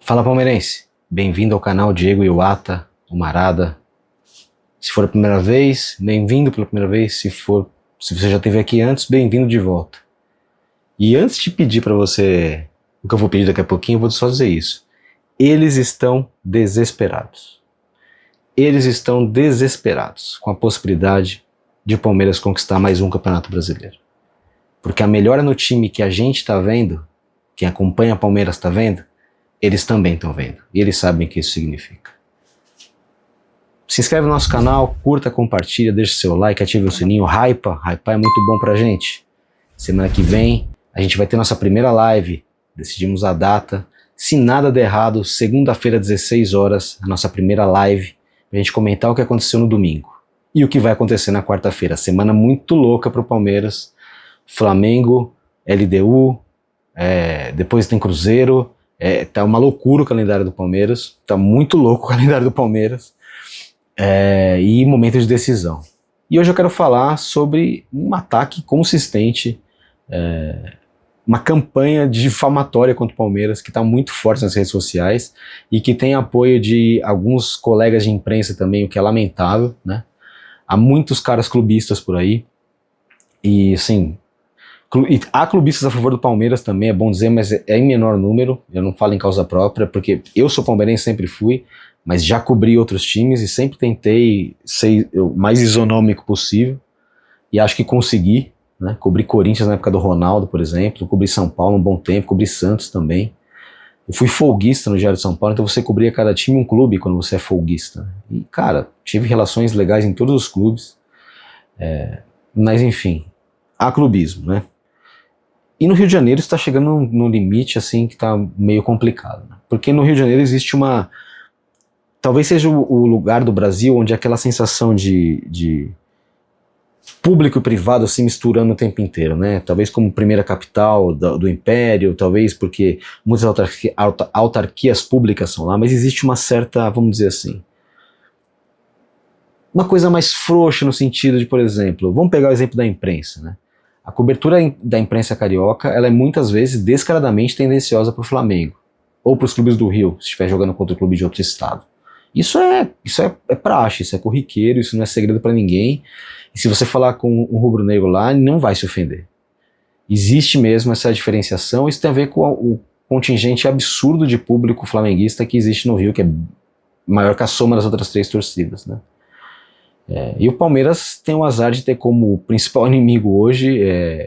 Fala palmeirense, bem-vindo ao canal Diego Iwata, o Marada. Se for a primeira vez, bem-vindo pela primeira vez. Se você já esteve aqui antes, bem-vindo de volta. E antes de pedir para você o que eu vou pedir daqui a pouquinho, eu vou só dizer isso. Eles estão desesperados. Eles estão desesperados com a possibilidade de o Palmeiras conquistar mais um Campeonato Brasileiro. Porque a melhora no time que a gente está vendo, quem acompanha o Palmeiras está vendo, eles também estão vendo. E eles sabem o que isso significa. Se inscreve no nosso canal, curta, compartilha, deixa seu like, ative o sininho, hypa é muito bom pra gente. Semana que vem a gente vai ter nossa primeira live, decidimos a data. Se nada der errado, segunda-feira, 16 horas, a nossa primeira live, pra gente comentar o que aconteceu no domingo. E o que vai acontecer na quarta-feira. Semana muito louca pro Palmeiras. Flamengo, LDU, depois tem Cruzeiro. Tá uma loucura o calendário do Palmeiras. Tá muito louco o calendário do Palmeiras. E momento de decisão. E hoje eu quero falar sobre um ataque consistente, uma campanha difamatória contra o Palmeiras que está muito forte nas redes sociais e que tem apoio de alguns colegas de imprensa também, o que é lamentável, né? Há muitos caras clubistas por aí e assim, há clubistas a favor do Palmeiras também, é bom dizer, mas é em menor número. Eu não falo em causa própria, porque eu sou palmeirense, sempre fui, mas já cobri outros times e sempre tentei ser o mais isonômico possível, e acho que consegui, né? Cobri Corinthians na época do Ronaldo, por exemplo, cobri São Paulo um bom tempo, cobri Santos também. Eu fui folguista no Diário de São Paulo, então você cobria cada time um clube quando você é folguista. E, cara, tive relações legais em todos os clubes, mas enfim, há clubismo, né? E no Rio de Janeiro está chegando num limite assim que está meio complicado, né? Porque no Rio de Janeiro existe talvez seja o lugar do Brasil onde aquela sensação de público e privado se misturando o tempo inteiro, né? Talvez como primeira capital do Império, talvez porque muitas autarquias públicas são lá, mas existe uma certa, vamos dizer assim, uma coisa mais frouxa no sentido de, por exemplo, vamos pegar o exemplo da imprensa, né? A cobertura da imprensa carioca, ela é muitas vezes descaradamente tendenciosa para o Flamengo, ou para os clubes do Rio, se estiver jogando contra o clube de outro estado. Isso é praxe, isso é corriqueiro, isso não é segredo para ninguém. E se você falar com um rubro-negro lá, ele não vai se ofender. Existe mesmo essa diferenciação, isso tem a ver com o contingente absurdo de público flamenguista que existe no Rio, que é maior que a soma das outras três torcidas, né? E o Palmeiras tem o azar de ter como principal inimigo hoje,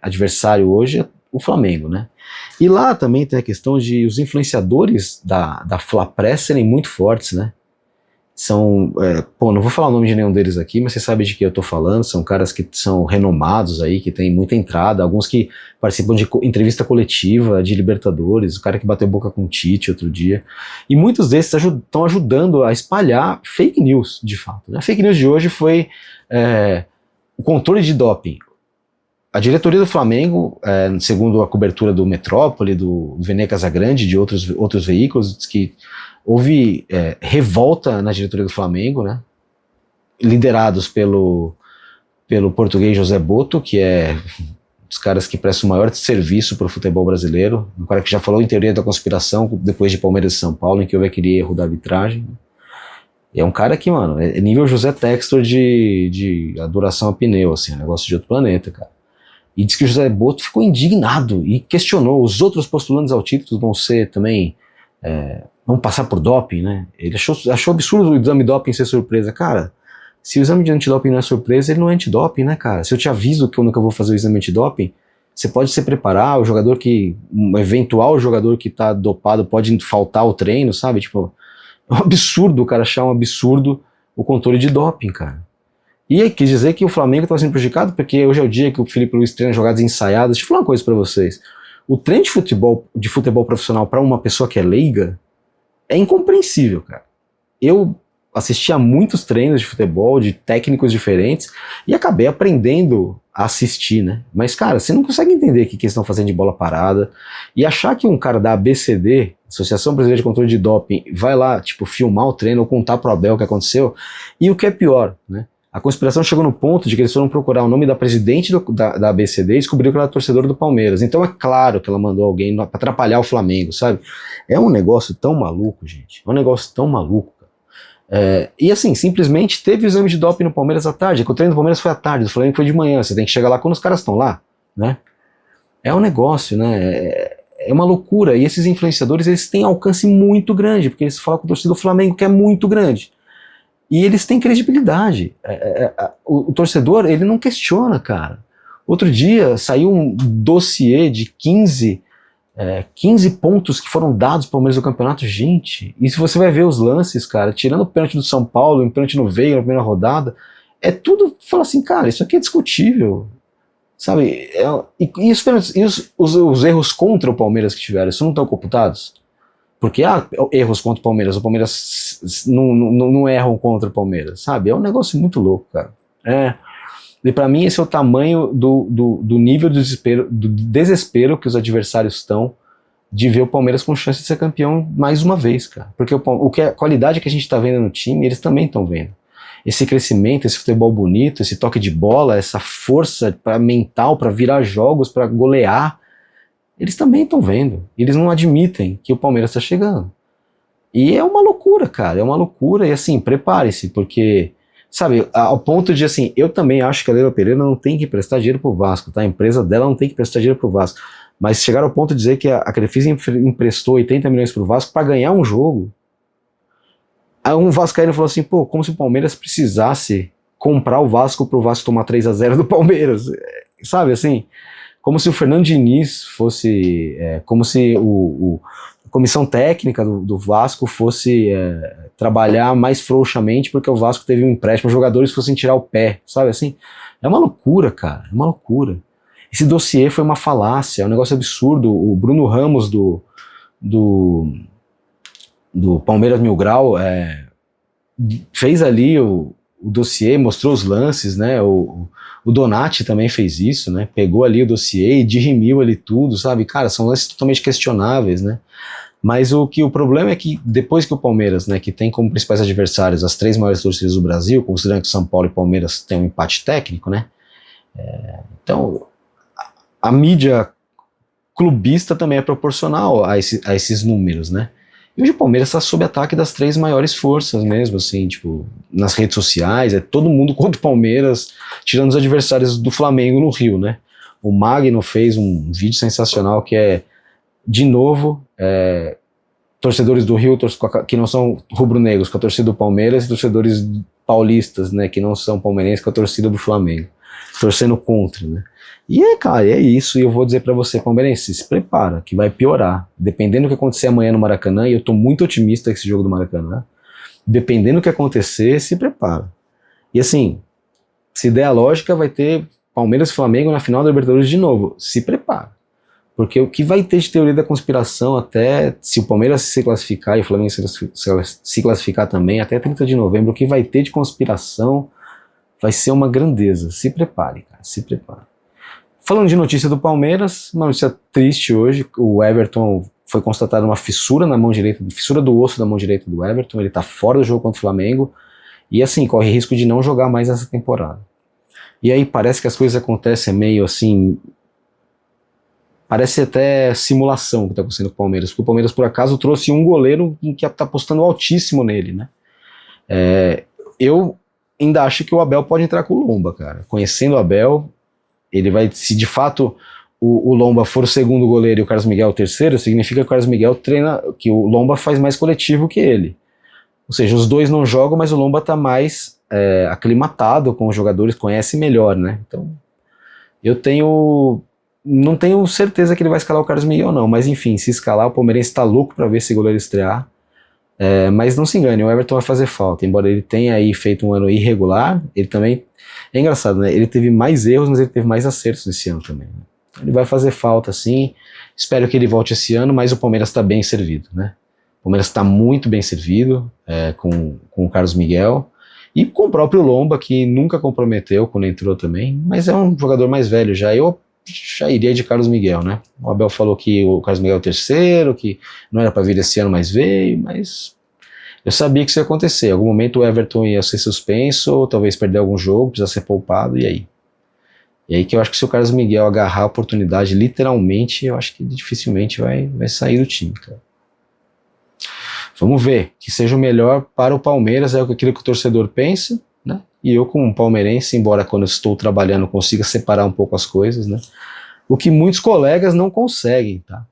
adversário hoje, o Flamengo, né? E lá também tem a questão de os influenciadores da Fla-Press serem muito fortes, né? São, não vou falar o nome de nenhum deles aqui, mas você sabe de que eu tô falando, são caras que são renomados aí, que tem muita entrada, alguns que participam de entrevista coletiva de Libertadores, o cara que bateu boca com o Tite outro dia, e muitos desses estão ajudando a espalhar fake news, de fato, né? A fake news de hoje foi o controle de doping. A diretoria do Flamengo, segundo a cobertura do Metrópole, do Vene Casagrande, de outros veículos, diz que houve revolta na diretoria do Flamengo, né? Liderados pelo português José Boto, que é um dos caras que presta o maior serviço para o futebol brasileiro, um cara que já falou em teoria da conspiração depois de Palmeiras e São Paulo, em que houve aquele erro da arbitragem. É um cara que, mano, é nível José Textor de adoração a pneu, assim, é um negócio de outro planeta, cara. E diz que o José Boto ficou indignado e questionou, os outros postulantes ao título vão ser também, vão passar por doping, né? Ele achou absurdo o exame doping ser surpresa. Cara, se o exame de antidoping não é surpresa, ele não é antidoping, né, cara? Se eu te aviso que eu nunca vou fazer o exame antidoping, você pode se preparar, um eventual jogador que tá dopado pode faltar ao treino, sabe? Tipo, é um absurdo o cara achar um absurdo o controle de doping, cara. E aí, quis dizer que o Flamengo estava sendo prejudicado porque hoje é o dia que o Felipe Luiz treina jogadas ensaiadas. Deixa eu falar uma coisa pra vocês. O treino de futebol profissional para uma pessoa que é leiga é incompreensível, cara. Eu assisti a muitos treinos de futebol, de técnicos diferentes, e acabei aprendendo a assistir, né? Mas, cara, você não consegue entender o que eles estão fazendo de bola parada, e achar que um cara da ABCD, Associação Brasileira de Controle de Doping, vai lá, tipo, filmar o treino ou contar pro Abel o que aconteceu, e o que é pior, né? A conspiração chegou no ponto de que eles foram procurar o nome da presidente da ABCD e descobriram que ela era torcedora do Palmeiras. Então é claro que ela mandou alguém pra atrapalhar o Flamengo, sabe? É um negócio tão maluco, gente. É um negócio tão maluco. E assim, simplesmente teve o exame de doping no Palmeiras à tarde. O treino do Palmeiras foi à tarde, do Flamengo foi de manhã. Você tem que chegar lá quando os caras estão lá, né? É um negócio, né? É uma loucura. E esses influenciadores, eles têm alcance muito grande, porque eles falam com o torcedor do Flamengo, que é muito grande. E eles têm credibilidade. O torcedor, ele não questiona, cara. Outro dia saiu um dossiê de 15 pontos que foram dados para o Palmeiras no campeonato. Gente, e se você vai ver os lances, cara, tirando o pênalti do São Paulo, o pênalti no Veiga na primeira rodada, é tudo, fala assim, cara, isso aqui é discutível. Sabe? E os erros contra o Palmeiras que tiveram, isso não estão computados? Porque há erros contra o Palmeiras não erram contra o Palmeiras, sabe? É um negócio muito louco, cara. E pra mim esse é o tamanho do nível do desespero que os adversários estão de ver o Palmeiras com chance de ser campeão mais uma vez, cara. Porque a qualidade que a gente tá vendo no time, eles também estão vendo. Esse crescimento, esse futebol bonito, esse toque de bola, essa força mental para virar jogos, para golear, eles também estão vendo. Eles não admitem que o Palmeiras está chegando. E é uma loucura, cara, é uma loucura. E assim, prepare-se, porque, sabe, ao ponto de assim, eu também acho que a Leila Pereira não tem que prestar dinheiro pro Vasco, tá? A empresa dela não tem que prestar dinheiro pro Vasco. Mas chegaram ao ponto de dizer que a Crefisa emprestou 80 milhões pro Vasco para ganhar um jogo. Aí um vascaíno falou assim, pô, como se o Palmeiras precisasse comprar o Vasco pro Vasco tomar 3-0 do Palmeiras. Sabe, assim, como se o Fernando Diniz fosse, como se a comissão técnica do Vasco fosse trabalhar mais frouxamente porque o Vasco teve um empréstimo, os jogadores fossem tirar o pé, sabe assim? É uma loucura, cara, é uma loucura. Esse dossiê foi uma falácia, é um negócio absurdo. O Bruno Ramos do Palmeiras Mil Grau fez ali o dossiê, mostrou os lances, né? O Donati também fez isso, né? Pegou ali o dossiê e dirimiu ali tudo, sabe? Cara, são lances totalmente questionáveis, né? Mas o problema é que depois que o Palmeiras, né, que tem como principais adversários as 3 maiores torcidas do Brasil, considerando que São Paulo e Palmeiras têm um empate técnico, né? Então, a mídia clubista também é proporcional a esses números, né? E hoje o Palmeiras está sob ataque das 3 maiores forças mesmo, assim, tipo, nas redes sociais, todo mundo contra o Palmeiras, tirando os adversários do Flamengo no Rio, né? O Magno fez um vídeo sensacional que de novo, torcedores do Rio que não são rubro-negros com a torcida do Palmeiras e torcedores paulistas, né, que não são palmeirenses com a torcida do Flamengo, torcendo contra, né? E cara, é isso, e eu vou dizer pra você, palmeirense, se prepara, que vai piorar. Dependendo do que acontecer amanhã no Maracanã, e eu tô muito otimista com esse jogo do Maracanã, dependendo do que acontecer, se prepara. E assim, se der a lógica, vai ter Palmeiras e Flamengo na final da Libertadores de novo. Se prepara. Porque o que vai ter de teoria da conspiração até, se o Palmeiras se classificar e o Flamengo se classificar também, até 30 de novembro, o que vai ter de conspiração vai ser uma grandeza. Se prepare, cara, se prepare. Falando de notícia do Palmeiras, uma notícia triste hoje, o Everton foi constatada uma fissura na mão direita, fissura do osso da mão direita do Everton, ele tá fora do jogo contra o Flamengo, e assim, corre risco de não jogar mais essa temporada. E aí parece que as coisas acontecem meio assim, parece até simulação que tá acontecendo com o Palmeiras, porque o Palmeiras por acaso trouxe um goleiro que tá apostando altíssimo nele, né? Eu ainda acho que o Abel pode entrar com o Lomba, cara. Conhecendo o Abel, ele vai, se de fato o Lomba for o segundo goleiro e o Carlos Miguel o terceiro, significa que o Carlos Miguel treina, que o Lomba faz mais coletivo que ele. Ou seja, os dois não jogam, mas o Lomba tá mais aclimatado com os jogadores, conhece melhor, né? Então, não tenho certeza que ele vai escalar o Carlos Miguel não, mas enfim, se escalar, o palmeirense tá louco para ver esse goleiro estrear. Mas não se engane, o Everton vai fazer falta, embora ele tenha aí feito um ano irregular, ele também, é engraçado, né, ele teve mais erros, mas ele teve mais acertos esse ano também, né? Ele vai fazer falta sim, espero que ele volte esse ano, mas o Palmeiras está bem servido, né? O Palmeiras está muito bem servido com o Carlos Miguel e com o próprio Lomba, que nunca comprometeu quando entrou também, mas é um jogador mais velho já. Eu já iria de Carlos Miguel, né? O Abel falou que o Carlos Miguel é o terceiro, que não era para vir esse ano, mas veio, mas Eu sabia que isso ia acontecer. Em algum momento o Everton ia ser suspenso, ou talvez perder algum jogo, precisar ser poupado, e aí? E aí que eu acho que se o Carlos Miguel agarrar a oportunidade literalmente, eu acho que dificilmente vai sair do time, cara. Vamos ver, que seja o melhor para o Palmeiras, é aquilo que o torcedor pensa, né? E eu como um palmeirense, embora quando eu estou trabalhando consiga separar um pouco as coisas, né? O que muitos colegas não conseguem, tá?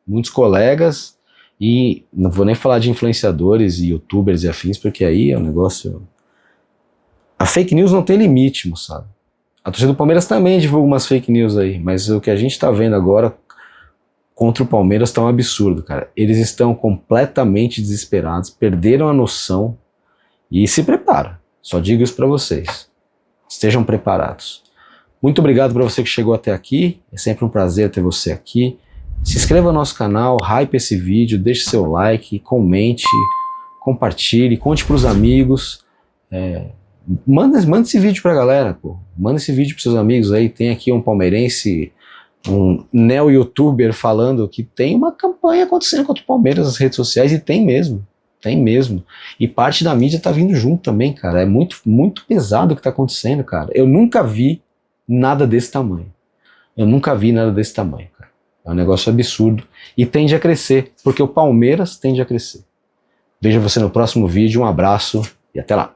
Muitos colegas, e não vou nem falar de influenciadores e youtubers e afins, porque aí é um negócio... A fake news não tem limite, moçada. A torcida do Palmeiras também divulga umas fake news aí, mas o que a gente tá vendo agora contra o Palmeiras tá um absurdo, cara. Eles estão completamente desesperados, perderam a noção e se preparam. Só digo isso pra vocês. Estejam preparados. Muito obrigado para você que chegou até aqui. É sempre um prazer ter você aqui. Se inscreva no nosso canal, hype esse vídeo, deixe seu like, comente, compartilhe, conte pros amigos. Manda esse vídeo pra galera, pô. Manda esse vídeo pros seus amigos aí. Tem aqui um palmeirense, um neo-youtuber falando que tem uma campanha acontecendo contra o Palmeiras nas redes sociais, e tem mesmo. Tem mesmo. E parte da mídia tá vindo junto também, cara. É muito, muito pesado o que tá acontecendo, cara. Eu nunca vi nada desse tamanho. Eu nunca vi nada desse tamanho, cara. É um negócio absurdo. E tende a crescer, porque o Palmeiras tende a crescer. Vejo você no próximo vídeo. Um abraço e até lá.